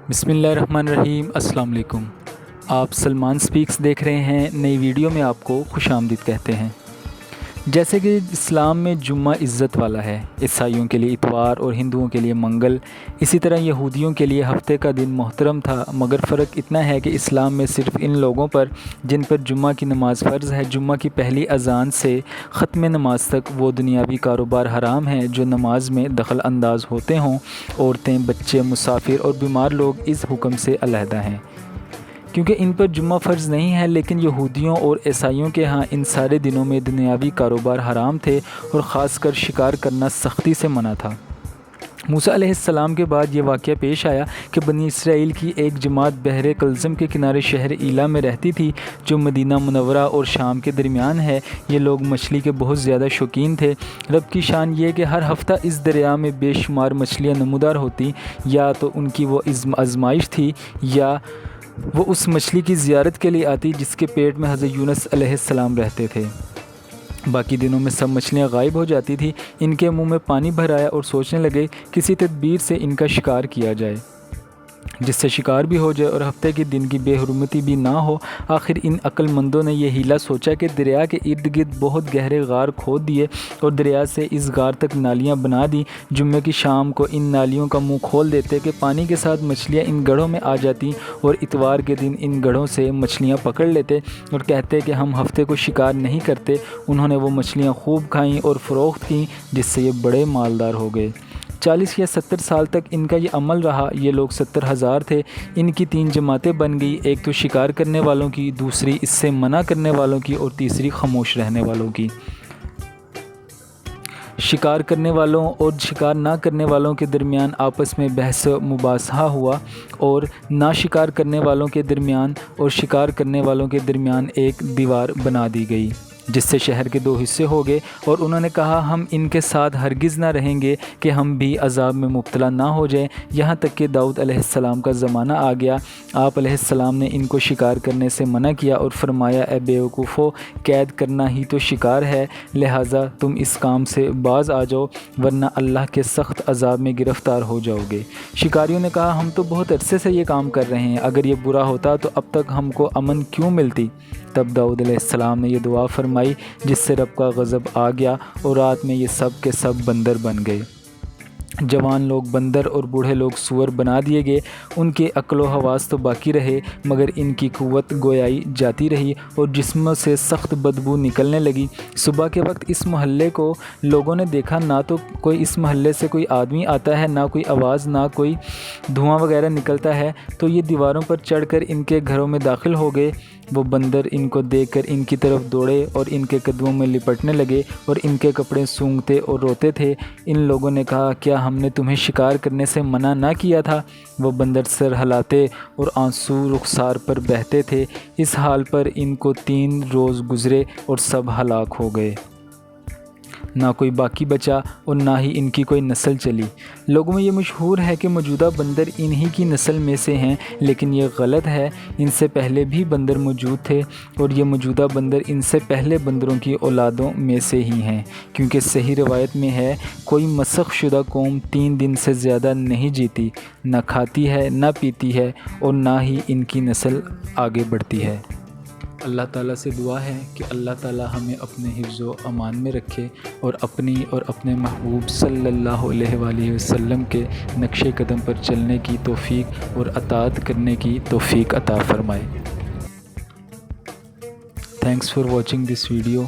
بسم اللہ الرحمن الرحیم۔ السلام علیکم۔ آپ سلمان سپیکس دیکھ رہے ہیں۔ نئی ویڈیو میں آپ کو خوش آمدید کہتے ہیں۔ جیسے کہ اسلام میں جمعہ عزت والا ہے، عیسائیوں کے لیے اتوار اور ہندوؤں کے لیے منگل، اسی طرح یہودیوں کے لیے ہفتے کا دن محترم تھا، مگر فرق اتنا ہے کہ اسلام میں صرف ان لوگوں پر جن پر جمعہ کی نماز فرض ہے، جمعہ کی پہلی اذان سے ختم نماز تک وہ دنیاوی کاروبار حرام ہیں جو نماز میں دخل انداز ہوتے ہوں۔ عورتیں، بچے، مسافر اور بیمار لوگ اس حکم سے علیحدہ ہیں، کیونکہ ان پر جمعہ فرض نہیں ہے، لیکن یہودیوں اور عیسائیوں کے ہاں ان سارے دنوں میں دنیاوی کاروبار حرام تھے اور خاص کر شکار کرنا سختی سے منع تھا۔ موسیٰ علیہ السلام کے بعد یہ واقعہ پیش آیا کہ بنی اسرائیل کی ایک جماعت بحر کلزم کے کنارے شہر ایلا میں رہتی تھی، جو مدینہ منورہ اور شام کے درمیان ہے۔ یہ لوگ مچھلی کے بہت زیادہ شوقین تھے۔ رب کی شان یہ کہ ہر ہفتہ اس دریا میں بے شمار مچھلیاں نمودار ہوتی، یا تو ان کی وہ آزمائش تھی یا وہ اس مچھلی کی زیارت کے لیے آتی جس کے پیٹ میں حضرت یونس علیہ السلام رہتے تھے۔ باقی دنوں میں سب مچھلیاں غائب ہو جاتی تھیں۔ ان کے منہ میں پانی بھر آیا اور سوچنے لگے کسی تدبیر سے ان کا شکار کیا جائے، جس سے شکار بھی ہو جائے اور ہفتے کے دن کی بے حرمتی بھی نہ ہو۔ آخر ان عقل مندوں نے یہ ہیلا سوچا کہ دریا کے ارد گرد بہت گہرے غار کھود دیے اور دریا سے اس غار تک نالیاں بنا دی۔ جمعے کی شام کو ان نالیوں کا منہ کھول دیتے کہ پانی کے ساتھ مچھلیاں ان گڑھوں میں آ جاتی، اور اتوار کے دن ان گڑھوں سے مچھلیاں پکڑ لیتے اور کہتے کہ ہم ہفتے کو شکار نہیں کرتے۔ انہوں نے وہ مچھلیاں خوب کھائیں اور فروخت کیں، جس سے یہ بڑے مالدار ہو گئے۔ 40 یا 70 سال تک ان کا یہ عمل رہا۔ یہ لوگ 70,000 تھے۔ ان کی 3 جماعتیں بن گئی، ایک تو شکار کرنے والوں کی، دوسری اس سے منع کرنے والوں کی، اور تیسری خاموش رہنے والوں کی۔ شکار کرنے والوں اور شکار نہ کرنے والوں کے درمیان آپس میں بحث مباحثہ ہوا، اور نہ شکار کرنے والوں کے درمیان اور شکار کرنے والوں کے درمیان ایک دیوار بنا دی گئی، جس سے شہر کے 2 حصے ہو گئے۔ اور انہوں نے کہا ہم ان کے ساتھ ہرگز نہ رہیں گے کہ ہم بھی عذاب میں مبتلا نہ ہو جائیں، یہاں تک کہ داؤد علیہ السلام کا زمانہ آ گیا۔ آپ علیہ السلام نے ان کو شکار کرنے سے منع کیا اور فرمایا اے بیوقوفو، قید کرنا ہی تو شکار ہے، لہٰذا تم اس کام سے باز آ جاؤ، ورنہ اللہ کے سخت عذاب میں گرفتار ہو جاؤ گے۔ شکاریوں نے کہا ہم تو بہت عرصے سے یہ کام کر رہے ہیں، اگر یہ برا ہوتا تو اب تک ہم کو امن کیوں ملتی؟ تب داؤد علیہ السلام نے یہ دعا فرمائی، جس سے رب کا غضب آ گیا، اور رات میں یہ سب کے سب بندر بن گئے۔ جوان لوگ بندر اور بوڑھے لوگ سور بنا دیے گئے۔ ان کے عقل و حواس تو باقی رہے، مگر ان کی قوت گویائی جاتی رہی اور جسموں سے سخت بدبو نکلنے لگی۔ صبح کے وقت اس محلے کو لوگوں نے دیکھا، نہ تو کوئی اس محلے سے کوئی آدمی آتا ہے، نہ کوئی آواز، نہ کوئی دھواں وغیرہ نکلتا ہے، تو یہ دیواروں پر چڑھ کر ان کے گھروں میں داخل ہو گئے۔ وہ بندر ان کو دیکھ کر ان کی طرف دوڑے اور ان کے قدموں میں لپٹنے لگے اور ان کے کپڑے سونگھتے اور روتے تھے۔ ان لوگوں نے کہا کیا ہم نے تمہیں شکار کرنے سے منع نہ کیا تھا؟ وہ بندر سر ہلاتے اور آنسو رخسار پر بہتے تھے۔ اس حال پر ان کو 3 روز گزرے اور سب ہلاک ہو گئے، نہ کوئی باقی بچا اور نہ ہی ان کی کوئی نسل چلی۔ لوگوں میں یہ مشہور ہے کہ موجودہ بندر انہی کی نسل میں سے ہیں، لیکن یہ غلط ہے۔ ان سے پہلے بھی بندر موجود تھے، اور یہ موجودہ بندر ان سے پہلے بندروں کی اولادوں میں سے ہی ہیں، کیونکہ صحیح روایت میں ہے کوئی مسخ شدہ قوم 3 دن سے زیادہ نہیں جیتی، نہ کھاتی ہے، نہ پیتی ہے، اور نہ ہی ان کی نسل آگے بڑھتی ہے۔ اللہ تعالیٰ سے دعا ہے کہ اللہ تعالیٰ ہمیں اپنے حفظ و امان میں رکھے اور اپنی اور اپنے محبوب صلی اللہ علیہ وآلہ وسلم کے نقش قدم پر چلنے کی توفیق اور اطاعت کرنے کی توفیق عطا فرمائے۔ Thanks for watching this video.